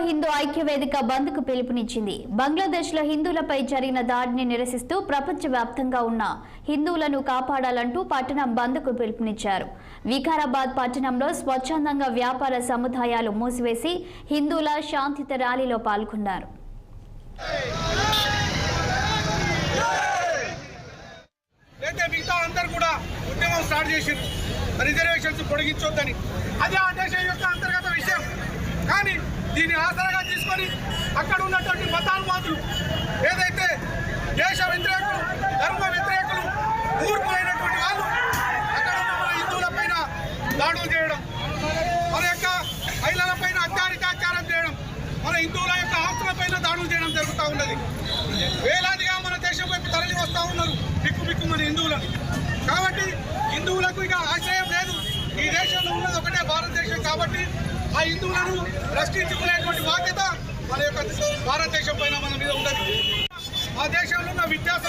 హిందూ ఐక్యవేదిక బంద్ కు పిలుపునిచ్చింది. బంగ్లాదేశ్ లో హిందువులపై జరిగిన దాడిని నిరసిస్తూ ప్రపంచవ్యాప్తంగా ఉన్న హిందువులను కాపాడాలంటూ పట్టణం బంద్ కు పిలుపునిచ్చారు. వికారాబాద్ పట్టణంలో స్వచ్ఛందంగా వ్యాపార సముదాయాలు మూసివేసి హిందువుల శాంతియుత ర్యాలీలో పాల్గొన్నారు. రిజర్వేషన్స్ పొడిగించొద్దని అది ఆ దేశం యొక్క అంతర్గత విషయం. కానీ దీన్ని ఆసరాగా తీసుకొని అక్కడ ఉన్నటువంటి మతానువాదులు ఏదైతే దేశ వ్యతిరేకులు, ధర్మ వ్యతిరేకులు, మూర్ఖులైనటువంటి వాళ్ళు అక్కడ ఉన్న మన హిందువుల పైన దాడులు చేయడం, మన యొక్క మహిళల పైన అత్యాచారం చేయడం, మన హిందువుల యొక్క ఆస్తుల పైన దాడులు చేయడం జరుగుతూ ఉన్నది. వేలాదిగా మన దేశం వైపు తరలి వస్తూ ఉన్నారు బిక్కు మన హిందువులను. కాబట్టి హిందువులకు ఇక ఆశ్రయం లేదు. ఈ దేశంలో ఉన్నది ఒకటే భారతదేశం. కాబట్టి ఆ హిందువులను రక్షించుకునేటువంటి బాధ్యత మన యొక్క భారతదేశం పైన మన మీద ఉన్నది. ఆ దేశంలో ఉన్న విద్యాసం